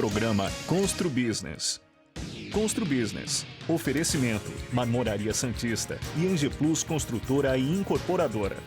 programa Constru Business. Constru Business. Oferecimento: Marmoraria Santista e Eng Plus Construtora e Incorporadora.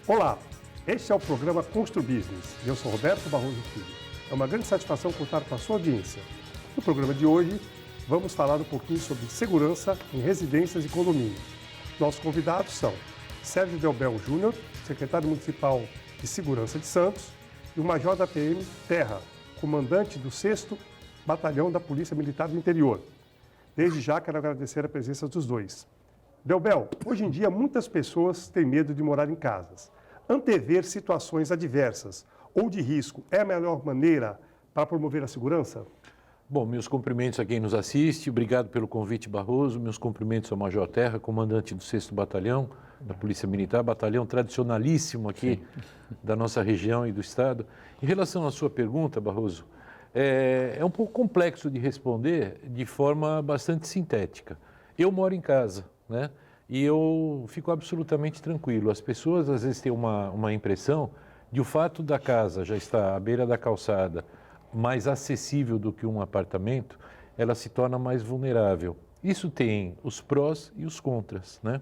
Olá, este é o programa Constru Business e eu sou Roberto Barroso Filho. É uma grande satisfação contar com a sua audiência. No programa de hoje, vamos falar um pouquinho sobre segurança em residências e condomínios. Nossos convidados são Sérgio Delbel Júnior, secretário municipal de Segurança de Santos, e o Major da PM Terra, comandante do 6º Batalhão da Polícia Militar do Interior. Desde já quero agradecer a presença dos dois. Delbel, hoje em dia muitas pessoas têm medo de morar em casas. Antever situações adversas ou de risco é a melhor maneira para promover a segurança? Bom, meus cumprimentos a quem nos assiste, obrigado pelo convite, Barroso, meus cumprimentos ao Major Terra, comandante do 6º Batalhão da Polícia Militar, batalhão tradicionalíssimo aqui da nossa região e do Estado. Em relação à sua pergunta, Barroso, é um pouco complexo de responder de forma bastante sintética. Eu moro em casa, né? E eu fico absolutamente tranquilo. As pessoas às vezes têm uma impressão de o fato da casa já estar à beira da calçada, mais acessível do que um apartamento, ela se torna mais vulnerável. Isso tem os prós e os contras, né?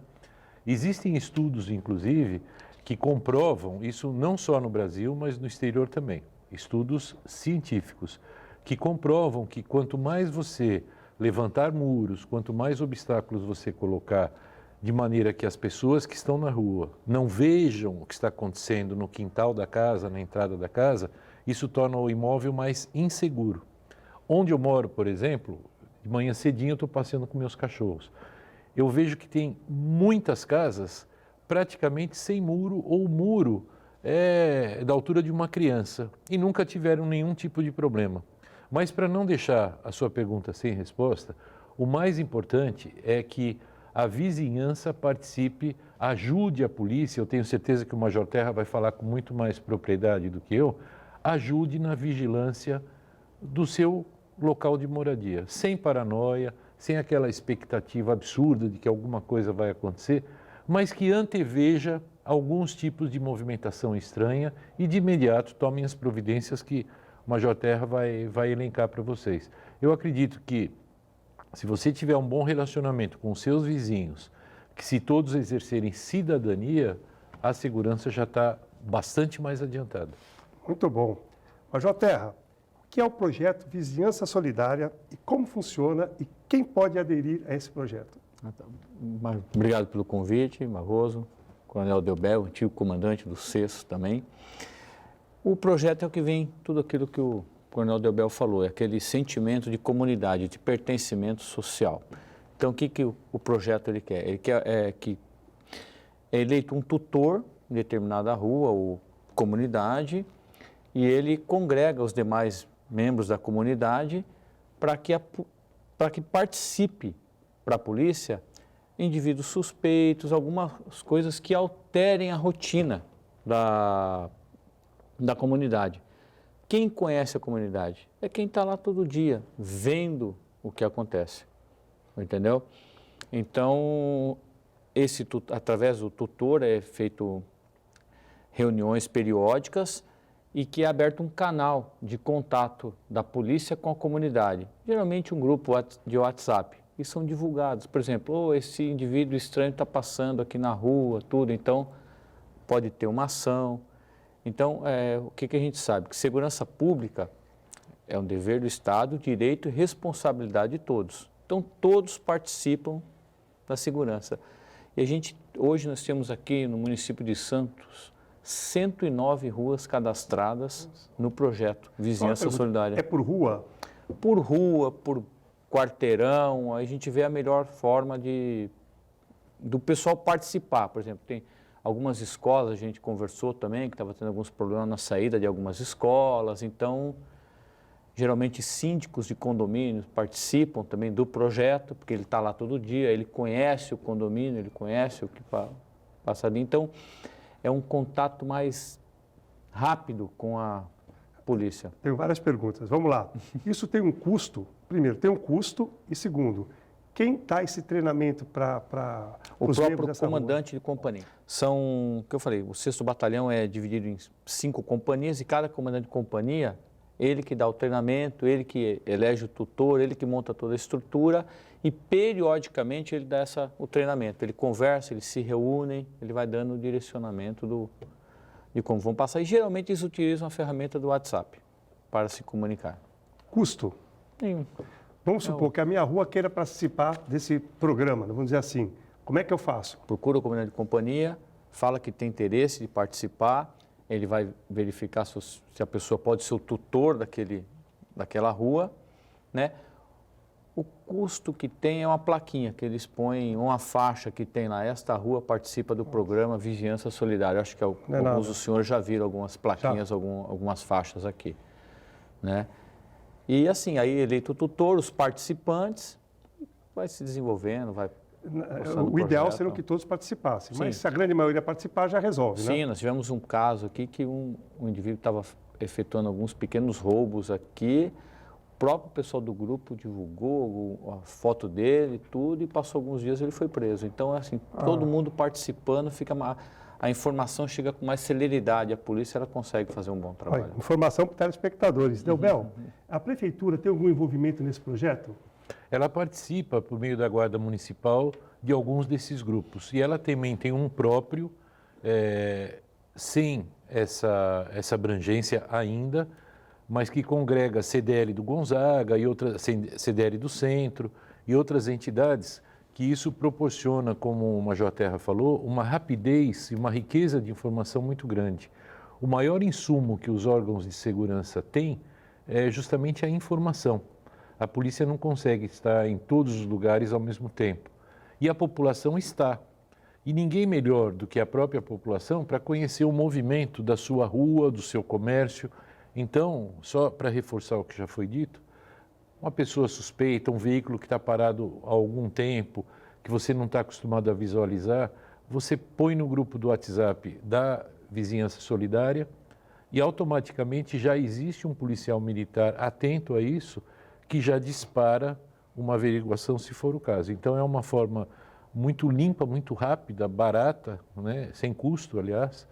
Existem estudos, inclusive, que comprovam, isso não só no Brasil, mas no exterior também, estudos científicos, que comprovam que quanto mais você levantar muros, quanto mais obstáculos você colocar, de maneira que as pessoas que estão na rua não vejam o que está acontecendo no quintal da casa, na entrada da casa, isso torna o imóvel mais inseguro. Onde eu moro, por exemplo, de manhã cedinho eu estou passeando com meus cachorros. Eu vejo que tem muitas casas praticamente sem muro, ou o muro é da altura de uma criança e nunca tiveram nenhum tipo de problema. Mas para não deixar a sua pergunta sem resposta, o mais importante é que a vizinhança participe, ajude a polícia, eu tenho certeza que o Major Terra vai falar com muito mais propriedade do que eu, ajude na vigilância do seu local de moradia, sem paranoia, sem aquela expectativa absurda de que alguma coisa vai acontecer, mas que anteveja alguns tipos de movimentação estranha e de imediato tomem as providências que o Major Terra vai elencar para vocês. Eu acredito que se você tiver um bom relacionamento com os seus vizinhos, que se todos exercerem cidadania, a segurança já está bastante mais adiantada. Muito bom. Major Terra, o que é o projeto Vizinhança Solidária e como funciona e quem pode aderir a esse projeto? Obrigado pelo convite, Barroso, Coronel Delbel, antigo comandante do 6º também. O projeto é o que vem, tudo aquilo que o Coronel Delbel falou, é aquele sentimento de comunidade, de pertencimento social. Então, o que o projeto ele quer? Ele quer que é eleito um tutor em determinada rua ou comunidade e ele congrega os demais membros da comunidade para que participe para a polícia indivíduos suspeitos, algumas coisas que alterem a rotina da comunidade. Quem conhece a comunidade? É quem está lá todo dia, vendo o que acontece, entendeu? Então, através do tutor é feito reuniões periódicas e que é aberto um canal de contato da polícia com a comunidade, geralmente um grupo de WhatsApp, e são divulgados, por exemplo, esse indivíduo estranho está passando aqui na rua, tudo, então pode ter uma ação. Então, o que a gente sabe? Que segurança pública é um dever do Estado, direito e responsabilidade de todos. Então, todos participam da segurança. E hoje nós temos aqui no município de Santos 109 ruas cadastradas no projeto Vizinhança Solidária. É por rua? por rua, por quarteirão, aí a gente vê a melhor forma do pessoal participar. Por exemplo, tem algumas escolas, a gente conversou também, que estava tendo alguns problemas na saída de algumas escolas, então, geralmente síndicos de condomínios participam também do projeto, porque ele está lá todo dia, ele conhece o condomínio, ele conhece o que passa ali, então, é um contato mais rápido com a polícia. Tenho várias perguntas. Vamos lá. Isso tem um custo? Primeiro, tem um custo. E segundo, quem dá esse treinamento para o os membros próprio dessa comandante de companhia. São, o que eu falei, o 6º Batalhão é dividido em 5 companhias e cada comandante de companhia, ele que dá o treinamento, ele que elege o tutor, ele que monta toda a estrutura e periodicamente ele dá o treinamento. Ele conversa, eles se reúnem, ele vai dando o direcionamento de como vão passar. E geralmente eles utilizam a ferramenta do WhatsApp para se comunicar. Custo? Nenhum. Vamos supor que a minha rua queira participar desse programa, vamos dizer assim. Como é que eu faço? Procura o comandante de companhia, fala que tem interesse de participar, ele vai verificar se a pessoa pode ser o tutor daquela rua, né? O custo que tem é uma plaquinha que eles põem, uma faixa que tem lá, esta rua participa do programa Vigilança Solidária. Acho que alguns dos senhores já viram algumas plaquinhas, algumas faixas aqui, né? E assim, aí eleito o tutor, os participantes, vai se desenvolvendo, vai postando O ideal projeto. seria que todos participassem, Sim. mas se a grande maioria participar, já resolve, né? Sim, nós tivemos um caso aqui que um indivíduo estava efetuando alguns pequenos roubos aqui, o próprio pessoal do grupo divulgou a foto dele, tudo, e passou alguns dias ele foi preso. Então, assim, todo mundo participando, a informação chega com mais celeridade, a polícia ela consegue fazer um bom trabalho. Olha, informação para telespectadores. Delbel, a prefeitura tem algum envolvimento nesse projeto? Ela participa, por meio da Guarda Municipal, de alguns desses grupos. E ela também tem um próprio, sem essa abrangência ainda, mas que congrega CDL do Gonzaga e outras CDL do Centro e outras entidades, que isso proporciona, como o Major Terra falou, uma rapidez e uma riqueza de informação muito grande. O maior insumo que os órgãos de segurança têm é justamente a informação. A polícia não consegue estar em todos os lugares ao mesmo tempo. E a população está. E ninguém melhor do que a própria população para conhecer o movimento da sua rua, do seu comércio. Então, só para reforçar o que já foi dito, uma pessoa suspeita, um veículo que está parado há algum tempo, que você não está acostumado a visualizar, você põe no grupo do WhatsApp da Vizinhança Solidária e automaticamente já existe um policial militar atento a isso, que já dispara uma averiguação se for o caso. Então é uma forma muito limpa, muito rápida, barata, né, sem custo, aliás,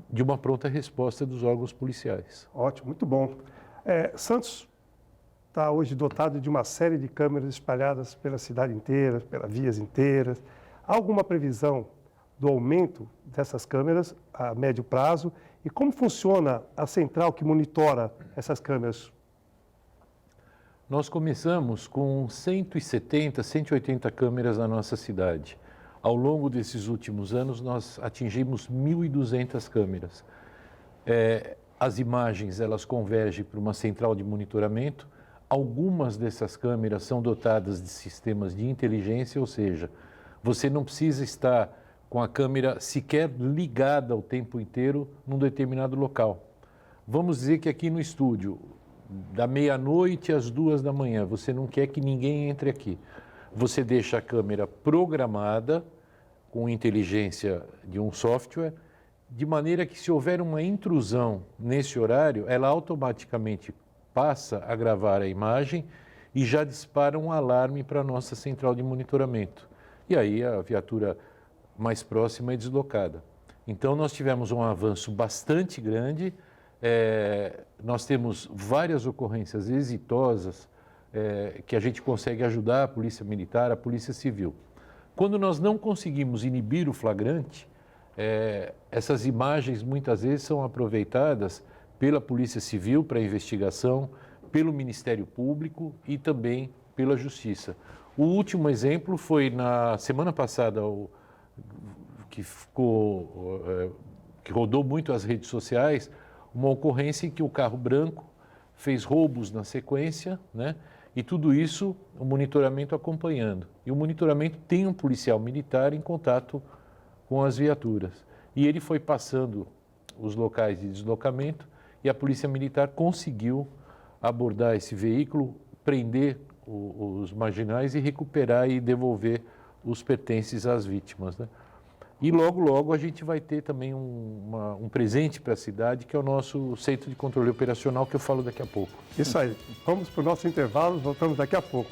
de uma pronta resposta dos órgãos policiais. Ótimo, muito bom. Santos está hoje dotado de uma série de câmeras espalhadas pela cidade inteira, pelas vias inteiras. Há alguma previsão do aumento dessas câmeras a médio prazo? E como funciona a central que monitora essas câmeras? Nós começamos com 170, 180 câmeras na nossa cidade. Ao longo desses últimos anos, nós atingimos 1.200 câmeras. As imagens, elas convergem para uma central de monitoramento. Algumas dessas câmeras são dotadas de sistemas de inteligência, ou seja, você não precisa estar com a câmera sequer ligada o tempo inteiro num determinado local. Vamos dizer que aqui no estúdio, da meia-noite às 2 da manhã, você não quer que ninguém entre aqui. Você deixa a câmera programada com inteligência de um software, de maneira que se houver uma intrusão nesse horário, ela automaticamente passa a gravar a imagem e já dispara um alarme para a nossa central de monitoramento. E aí a viatura mais próxima é deslocada. Então nós tivemos um avanço bastante grande. Nós temos várias ocorrências exitosas que a gente consegue ajudar a Polícia Militar, a Polícia Civil. Quando nós não conseguimos inibir o flagrante, essas imagens muitas vezes são aproveitadas pela Polícia Civil para investigação, pelo Ministério Público e também pela Justiça. O último exemplo foi na semana passada, que rodou muito as redes sociais, uma ocorrência em que o carro branco fez roubos na sequência, né? E tudo isso, o monitoramento acompanhando. E o monitoramento tem um policial militar em contato com as viaturas. E ele foi passando os locais de deslocamento e a Polícia Militar conseguiu abordar esse veículo, prender os marginais e recuperar e devolver os pertences às vítimas, né? E logo, logo a gente vai ter também um presente para a cidade, que é o nosso Centro de Controle Operacional, que eu falo daqui a pouco. Isso aí. Vamos para o nosso intervalo, voltamos daqui a pouco.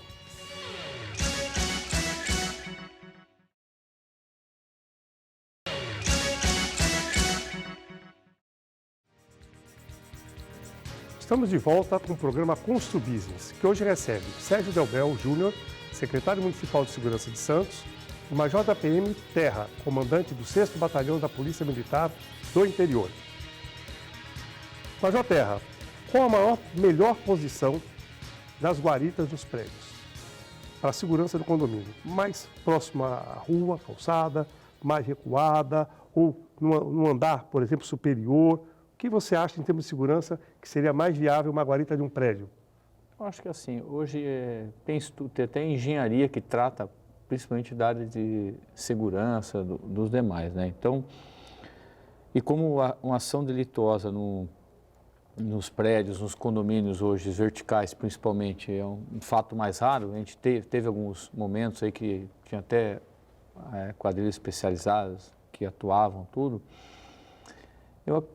Estamos de volta com o programa Constru Business, que hoje recebe Sérgio Delbel Júnior, secretário municipal de Segurança de Santos, o Major da PM Terra, comandante do 6º Batalhão da Polícia Militar do Interior. Major Terra, qual a melhor posição das guaritas dos prédios para a segurança do condomínio? Mais próxima à rua, calçada, mais recuada ou no andar, por exemplo, superior? O que você acha em termos de segurança que seria mais viável uma guarita de um prédio? Eu acho que assim, hoje tem até engenharia que trata principalmente da área de segurança dos demais, né? Então, e como uma ação delituosa nos prédios, nos condomínios hoje, verticais principalmente, é um fato mais raro, a gente teve alguns momentos aí que tinha até quadrilhas especializadas que atuavam, tudo. Eu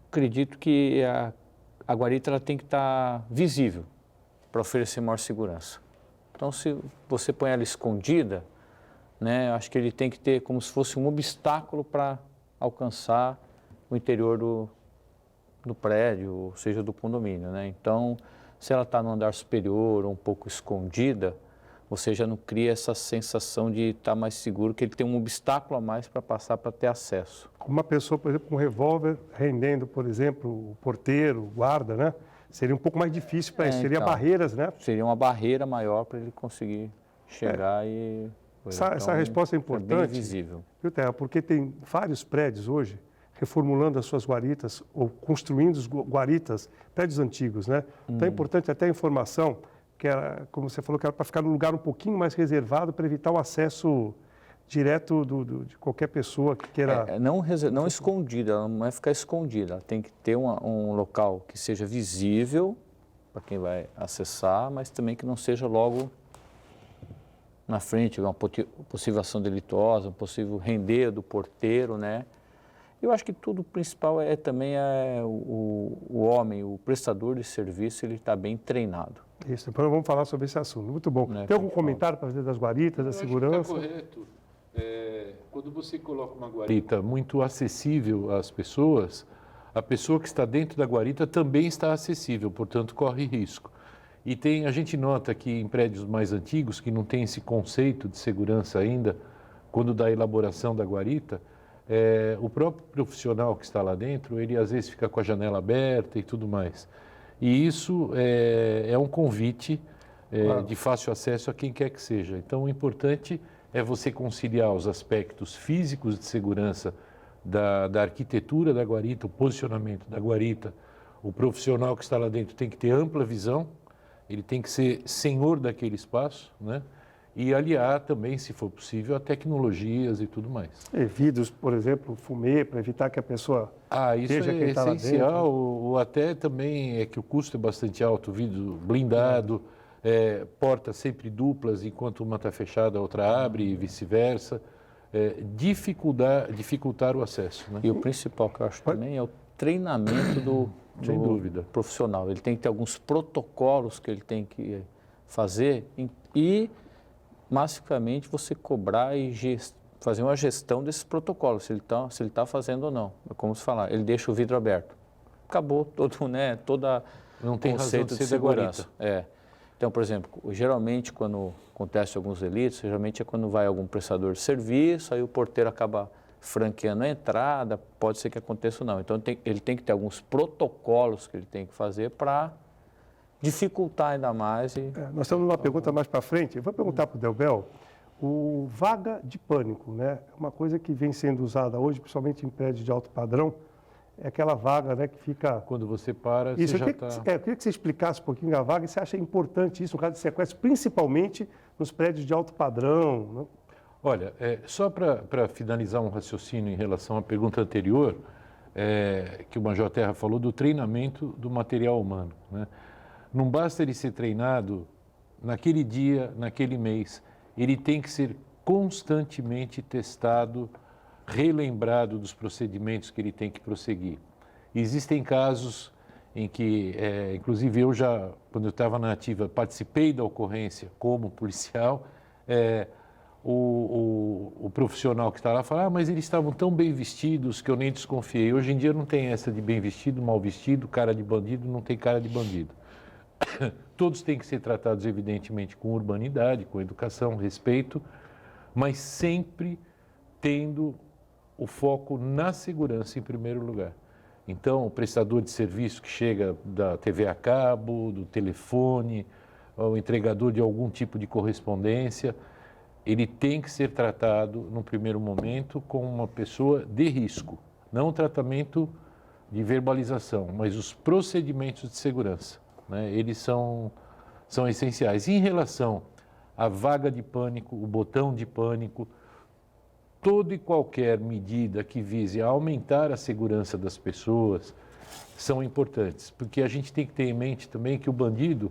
acredito que a guarita ela tem que estar visível para oferecer maior segurança. Então, se você põe ela escondida, né, acho que ele tem que ter como se fosse um obstáculo para alcançar o interior do prédio, ou seja, do condomínio, né? Então, se ela está no andar superior ou um pouco escondida, você já não cria essa sensação de estar mais seguro, que ele tem um obstáculo a mais para passar para ter acesso. Uma pessoa, por exemplo, com um revólver rendendo, por exemplo, o porteiro, o guarda, né? Seria um pouco mais difícil para isso, seria então, barreiras, né? Seria uma barreira maior para ele conseguir chegar e... Essa resposta é importante, é bem visível. Viu, Terra? Porque tem vários prédios hoje reformulando as suas guaritas ou construindo guaritas, prédios antigos, né? Então é importante até a informação, que era, como você falou, que era para ficar num lugar um pouquinho mais reservado para evitar o acesso direto de qualquer pessoa que queira... Não escondida, ela não vai ficar escondida, ela tem que ter um local que seja visível para quem vai acessar, mas também que não seja logo na frente, uma possível ação delituosa, um possível render do porteiro, né? Eu acho que tudo principal também o homem, o prestador de serviço, ele está bem treinado. Isso, depois vamos falar sobre esse assunto. Muito bom. Tem algum comentário para fazer das guaritas, da segurança? Está correto. Quando você coloca uma guarita muito acessível às pessoas, a pessoa que está dentro da guarita também está acessível, portanto corre risco. E a gente nota que em prédios mais antigos, que não tem esse conceito de segurança ainda, quando da elaboração da guarita, o próprio profissional que está lá dentro, ele às vezes fica com a janela aberta e tudo mais. E isso é um convite de fácil acesso a quem quer que seja. Então, o importante é você conciliar os aspectos físicos de segurança da arquitetura da guarita, o posicionamento da guarita. O profissional que está lá dentro tem que ter ampla visão, ele tem que ser senhor daquele espaço, né? E aliar também, se for possível, a tecnologias e tudo mais. E vidros, por exemplo, fumê, para evitar que a pessoa isso veja quem está lá dentro. Essencial, ou até também que o custo é bastante alto, vidro blindado, portas sempre duplas, enquanto uma está fechada, a outra abre e vice-versa. Dificultar o acesso, né? E o principal que eu acho também é o treinamento do Sem dúvida. Profissional. Ele tem que ter alguns protocolos que ele tem que fazer e massivamente você cobrar e fazer uma gestão desses protocolos, se ele tá fazendo ou não. É como se falar, ele deixa o vidro aberto. Acabou todo, né, toda não tem conceito razão de segurança. Então, por exemplo, geralmente quando acontece alguns delitos, geralmente é quando vai algum prestador de serviço, aí o porteiro acaba franqueando a entrada, pode ser que aconteça ou não. Então, ele tem que ter alguns protocolos que ele tem que fazer para dificultar ainda mais. Nós temos uma pergunta mais para frente. Eu vou perguntar para o Delbel. O vaga de pânico, né? É uma coisa que vem sendo usada hoje, principalmente em prédios de alto padrão, é aquela vaga, né, que fica... Quando você para, Isso, você já está... eu queria que você explicasse um pouquinho a vaga e você acha importante isso no caso de sequestro, principalmente nos prédios de alto padrão, né? Olha, só para finalizar um raciocínio em relação à pergunta anterior, que o Major Terra falou do treinamento do material humano, né? Não basta ele ser treinado naquele dia, naquele mês, ele tem que ser constantemente testado, relembrado dos procedimentos que ele tem que prosseguir. Existem casos em que, inclusive eu já, quando eu estava na ativa, participei da ocorrência como policial, o profissional que está lá fala, mas eles estavam tão bem vestidos que eu nem desconfiei. Hoje em dia não tem essa de bem vestido, mal vestido, cara de bandido, não tem cara de bandido. Todos têm que ser tratados, evidentemente, com urbanidade, com educação, respeito, mas sempre tendo o foco na segurança em primeiro lugar. Então, o prestador de serviço que chega da TV a cabo, do telefone, o entregador de algum tipo de correspondência, ele tem que ser tratado, no primeiro momento, como uma pessoa de risco. Não o tratamento de verbalização, mas os procedimentos de segurança, né? Eles são essenciais. Em relação à vaga de pânico, o botão de pânico, toda e qualquer medida que vise aumentar a segurança das pessoas são importantes, porque a gente tem que ter em mente também que o bandido,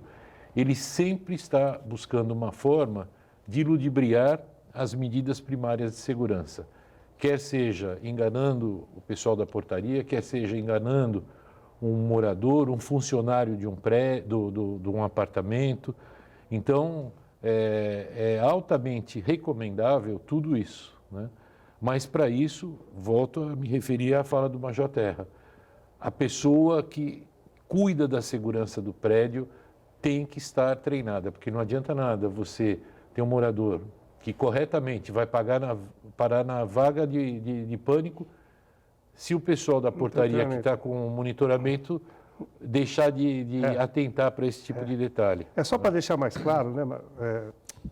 ele sempre está buscando uma forma de ludibriar as medidas primárias de segurança, quer seja enganando o pessoal da portaria, quer seja enganando um morador, um funcionário de um prédio, de um apartamento. Então, é altamente recomendável tudo isso, né? Mas, para isso, volto a me referir à fala do Major Terra. A pessoa que cuida da segurança do prédio tem que estar treinada, porque não adianta nada você ter um morador que corretamente vai parar na vaga de pânico, se o pessoal da portaria que está com o monitoramento deixar de atentar para esse tipo de detalhe. Só para deixar mais claro, né,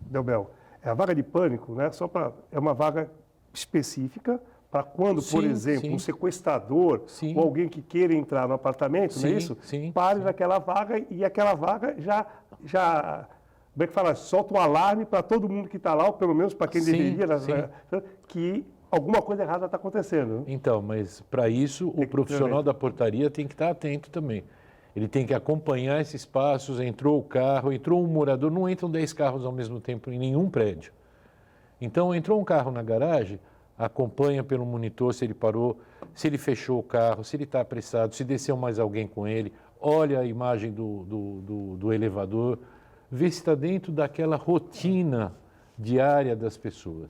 Delbel, a vaga de pânico, né, é uma vaga específica para quando, por exemplo, um sequestrador ou alguém que queira entrar no apartamento, não é isso? Pare naquela vaga e aquela vaga já como é que fala? Solta um alarme para todo mundo que está lá, ou pelo menos para quem deveria, que alguma coisa errada está acontecendo. Então, mas para isso o profissional da portaria tem que estar atento também. Ele tem que acompanhar esses passos, entrou o carro, entrou um morador, não entram 10 carros ao mesmo tempo em nenhum prédio. Então, entrou um carro na garagem, acompanha pelo monitor se ele parou, se ele fechou o carro, se ele está apressado, se desceu mais alguém com ele, olha a imagem do elevador, vê se está dentro daquela rotina diária das pessoas.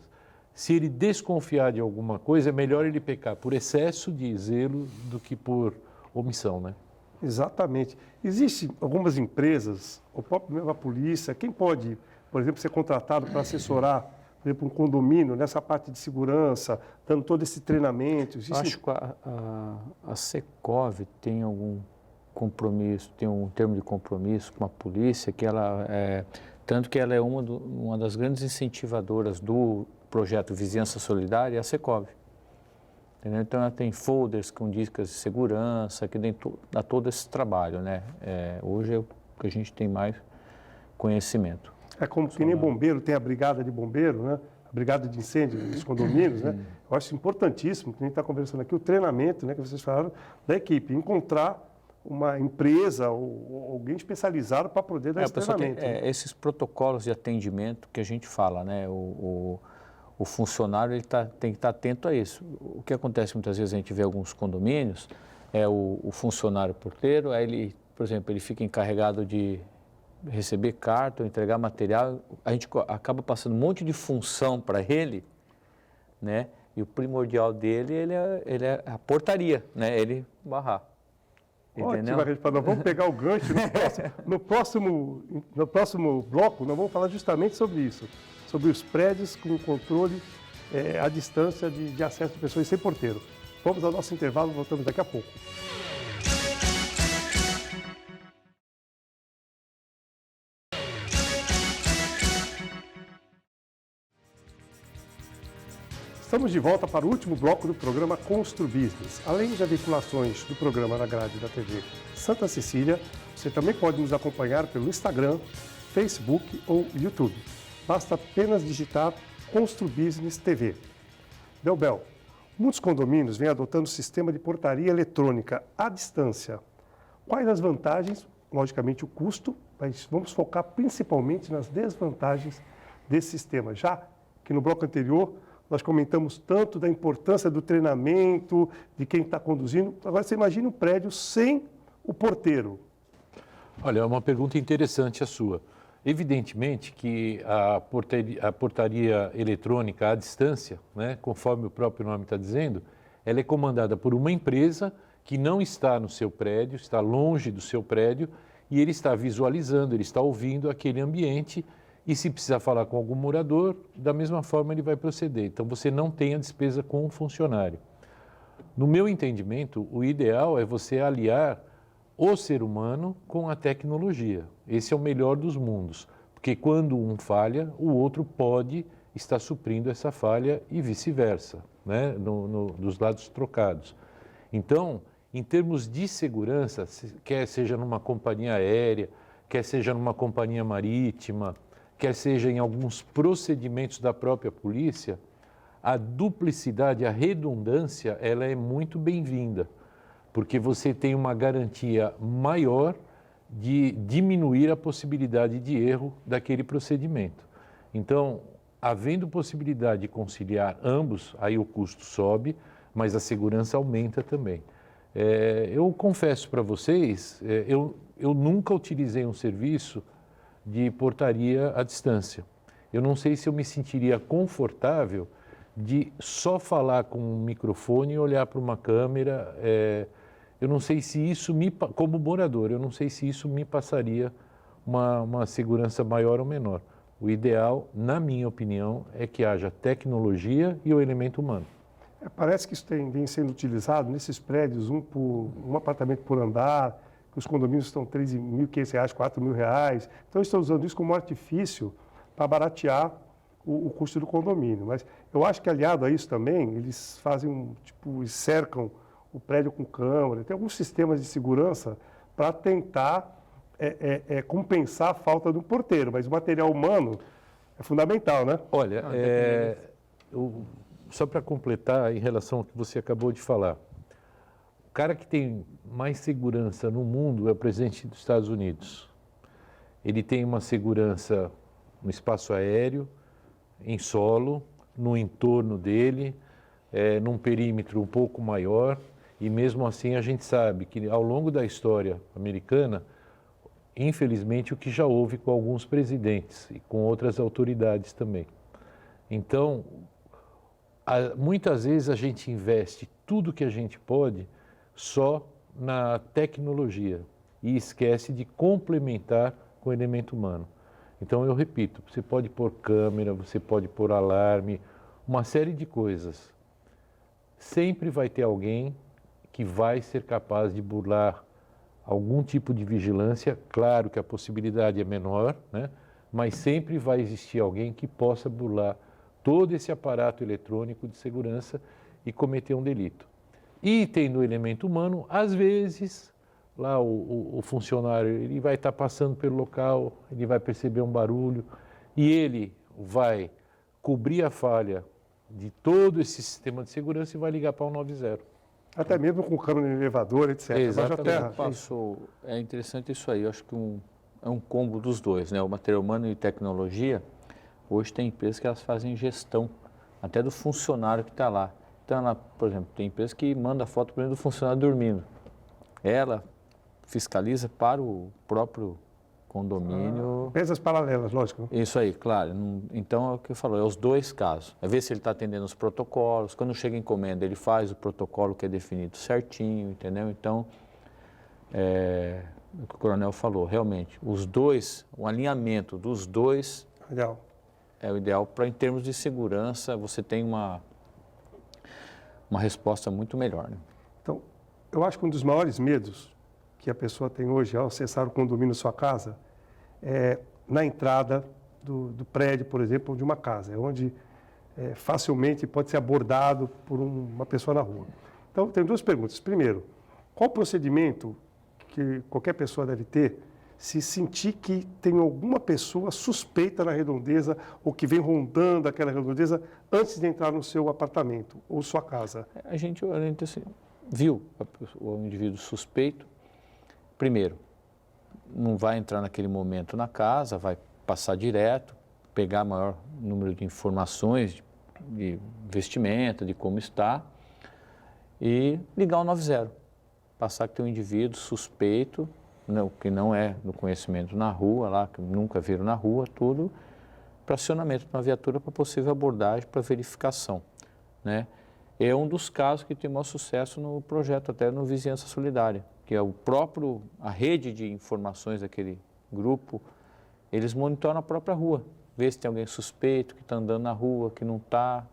Se ele desconfiar de alguma coisa, é melhor ele pecar por excesso de zelo do que por omissão, né? Exatamente. Existem algumas empresas, ou próprio a polícia, quem pode, por exemplo, ser contratado para assessorar, por exemplo, um condomínio nessa parte de segurança, dando todo esse treinamento? Acho que a Secov tem algum compromisso, tem um termo de compromisso com a polícia, que ela tanto que ela é uma das grandes incentivadoras do projeto Vizinhança Solidária, a Secov. Entendeu? Então, ela tem folders com dicas de segurança, que dá todo esse trabalho, né? Hoje é o que a gente tem mais conhecimento. É como que nem bombeiro, tem a brigada de bombeiro, né? A brigada de incêndio dos condomínios, né? Eu acho importantíssimo, que a gente está conversando aqui, o treinamento, né, que vocês falaram, da equipe, encontrar uma empresa ou alguém especializado para poder dar esse treinamento. Esses protocolos de atendimento que a gente fala, né? O funcionário ele tem que estar atento a isso. O que acontece muitas vezes, a gente vê alguns condomínios, o funcionário porteiro, aí ele, por exemplo, ele fica encarregado de receber carta, entregar material, a gente acaba passando um monte de função para ele, né? E o primordial dele, ele é a portaria, né? Ele barrar. Ótimo, nós vamos pegar o gancho no próximo bloco, nós vamos falar justamente sobre isso, sobre os prédios com controle à distância de acesso de pessoas sem porteiro. Vamos ao nosso intervalo, voltamos daqui a pouco. Estamos de volta para o último bloco do programa Constru Business. Além das vinculações do programa na grade da TV Santa Cecília, você também pode nos acompanhar pelo Instagram, Facebook ou YouTube. Basta apenas digitar Constru Business TV. Delbel, muitos condomínios vêm adotando o sistema de portaria eletrônica à distância. Quais as vantagens? Logicamente o custo, mas vamos focar principalmente nas desvantagens desse sistema, já que no bloco anterior nós comentamos tanto da importância do treinamento, de quem está conduzindo. Agora você imagina um prédio sem o porteiro. Olha, é uma pergunta interessante a sua. Evidentemente que a portaria eletrônica à distância, né, conforme o próprio nome está dizendo, ela é comandada por uma empresa que não está no seu prédio, está longe do seu prédio, e ele está visualizando, ele está ouvindo aquele ambiente, e se precisar falar com algum morador, da mesma forma ele vai proceder. Então você não tem a despesa com o funcionário. No meu entendimento, o ideal é você aliar o ser humano com a tecnologia. Esse é o melhor dos mundos, porque quando um falha, o outro pode estar suprindo essa falha e vice-versa, né? Dos lados trocados. Então, em termos de segurança, quer seja numa companhia aérea, quer seja numa companhia marítima, quer seja em alguns procedimentos da própria polícia, a duplicidade, a redundância, ela é muito bem-vinda, porque você tem uma garantia maior de diminuir a possibilidade de erro daquele procedimento. Então, havendo possibilidade de conciliar ambos, aí o custo sobe, mas a segurança aumenta também. Eu confesso para vocês, eu nunca utilizei um serviço de portaria à distância. Eu não sei se eu me sentiria confortável de só falar com um microfone e olhar para uma câmera. Eu não sei se isso, como morador, eu não sei se isso me passaria uma segurança maior ou menor. O ideal, na minha opinião, é que haja tecnologia e o elemento humano. Parece que isso vem sendo utilizado nesses prédios, um apartamento por andar, que os condomínios estão R$ 3.500, R$ 4.000. Então, estão usando isso como artifício para baratear o custo do condomínio. Mas eu acho que, aliado a isso também, eles fazem eles cercam o prédio com câmera, tem alguns sistemas de segurança para tentar compensar a falta do porteiro. Mas o material humano é fundamental, né? Olha, só para completar em relação ao que você acabou de falar, o cara que tem mais segurança no mundo é o presidente dos Estados Unidos. Ele tem uma segurança no espaço aéreo, em solo, no entorno dele, num perímetro um pouco maior, e mesmo assim a gente sabe que ao longo da história americana, infelizmente o que já houve com alguns presidentes e com outras autoridades também. Então, muitas vezes a gente investe tudo que a gente pode só na tecnologia e esquece de complementar com o elemento humano. Então eu repito, você pode pôr câmera, você pode pôr alarme, uma série de coisas. Sempre vai ter alguém que vai ser capaz de burlar algum tipo de vigilância, claro que a possibilidade é menor, né? Mas sempre vai existir alguém que possa burlar todo esse aparato eletrônico de segurança e cometer um delito. E tendo o elemento humano, às vezes, lá o funcionário ele vai estar passando pelo local, ele vai perceber um barulho e ele vai cobrir a falha de todo esse sistema de segurança e vai ligar para o 190. Até mesmo com câmera no elevador, etc. Exatamente. É interessante isso aí, eu acho que é um combo dos dois, né? O material humano e tecnologia. Hoje tem empresas que elas fazem gestão até do funcionário que está lá. Então, por exemplo, tem empresa que manda foto por exemplo, do funcionário dormindo. Ela fiscaliza para o próprio condomínio. Empresas paralelas, lógico. Né? Isso aí, claro. Então, é o que eu falo, é os dois casos. É ver se ele está atendendo os protocolos. Quando chega a encomenda, ele faz o protocolo que é definido certinho, entendeu? Então, o que o coronel falou, realmente, os dois, o alinhamento dos dois Legal. É o ideal para, em termos de segurança, você tem uma resposta muito melhor. Né? Então, eu acho que um dos maiores medos que a pessoa tem hoje ao acessar o condomínio da sua casa é na entrada do prédio, por exemplo, de uma casa. É onde facilmente pode ser abordado por uma pessoa na rua. Então, tem duas perguntas. Primeiro, qual procedimento que qualquer pessoa deve ter se sentir que tem alguma pessoa suspeita na redondeza ou que vem rondando aquela redondeza antes de entrar no seu apartamento ou sua casa? A gente assim, viu o indivíduo suspeito. Primeiro, não vai entrar naquele momento na casa, vai passar direto, pegar maior número de informações de vestimenta, de como está, e ligar o 90. Passar que tem um indivíduo suspeito, que não é no conhecimento na rua, lá, que nunca viram na rua, tudo, para acionamento de uma viatura para possível abordagem, para verificação, né? É um dos casos que tem maior sucesso no projeto, até no Vizinhança Solidária, que é a rede de informações daquele grupo, eles monitoram a própria rua, vê se tem alguém suspeito que está andando na rua, que não está,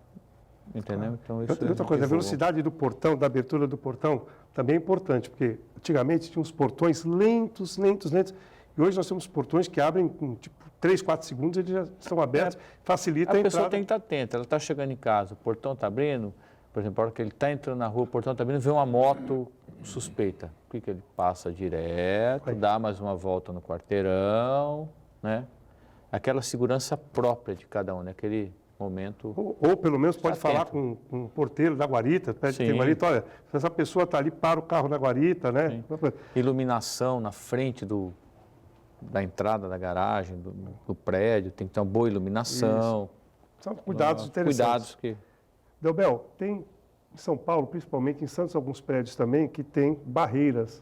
entendeu? Então, isso outra coisa, a velocidade do portão, da abertura do portão, também é importante, porque antigamente tinha uns portões lentos, e hoje nós temos portões que abrem com 3, 4 segundos, eles já estão abertos, facilita a entrada. A pessoa tem que estar atenta, ela está chegando em casa, o portão está abrindo, por exemplo, a hora que ele está entrando na rua, o portão está abrindo, vê uma moto suspeita. O que ele passa direto, dá mais uma volta no quarteirão, né? Aquela segurança própria de cada um, naquele momento. Ou pelo menos pode falar com o porteiro da guarita, pede que tem guarita, olha, se essa pessoa está ali, para o carro na guarita, né? Sim. Iluminação na frente da entrada da garagem, do prédio, tem que ter uma boa iluminação. Isso. São cuidados interessantes. Cuidados que... Delbel, tem em São Paulo, principalmente em Santos, alguns prédios também que tem barreiras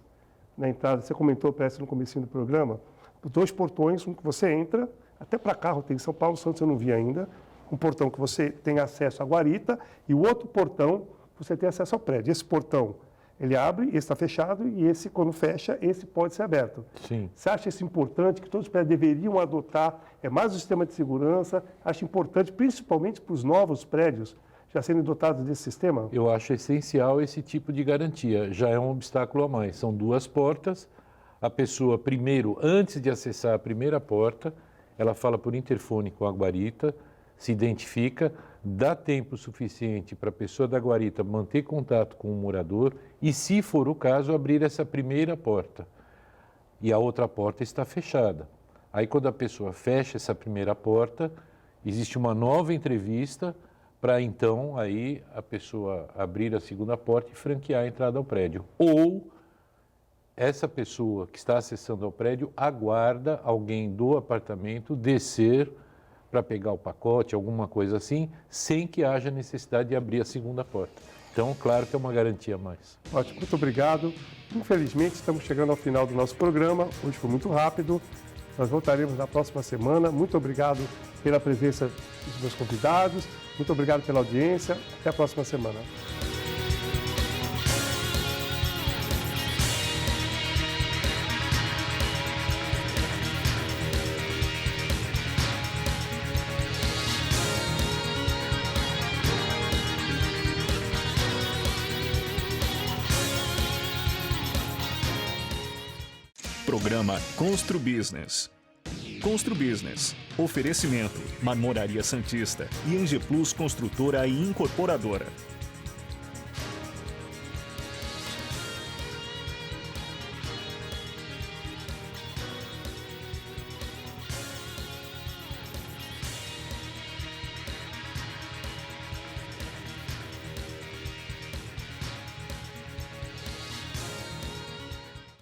na entrada. Você comentou, parece, no comecinho do programa, os 2 portões, um que você entra, até para carro tem em São Paulo, Santos eu não vi ainda, um portão que você tem acesso à guarita e o outro portão você tem acesso ao prédio. Esse portão, ele abre, esse está fechado e esse, quando fecha, esse pode ser aberto. Sim. Você acha isso importante, que todos os prédios deveriam adotar? É mais um sistema de segurança? Acho importante, principalmente para os novos prédios, já serem dotados desse sistema? Eu acho essencial esse tipo de garantia. Já é um obstáculo a mais. São 2 portas. A pessoa, primeiro, antes de acessar a primeira porta, ela fala por interfone com a guarita, se identifica, dá tempo suficiente para a pessoa da guarita manter contato com o morador e, se for o caso, abrir essa primeira porta. E a outra porta está fechada. Aí, quando a pessoa fecha essa primeira porta, existe uma nova entrevista para, então, aí a pessoa abrir a segunda porta e franquear a entrada ao prédio. Ou essa pessoa que está acessando ao prédio aguarda alguém do apartamento descer para pegar o pacote, alguma coisa assim, sem que haja necessidade de abrir a segunda porta. Então, claro que é uma garantia a mais. Ótimo, muito obrigado. Infelizmente, estamos chegando ao final do nosso programa. Hoje foi muito rápido. Nós voltaremos na próxima semana. Muito obrigado pela presença dos meus convidados. Muito obrigado pela audiência. Até a próxima semana. Programa Constru Business. Constru Business. Oferecimento: Marmoraria Santista e Angeplus Construtora e Incorporadora.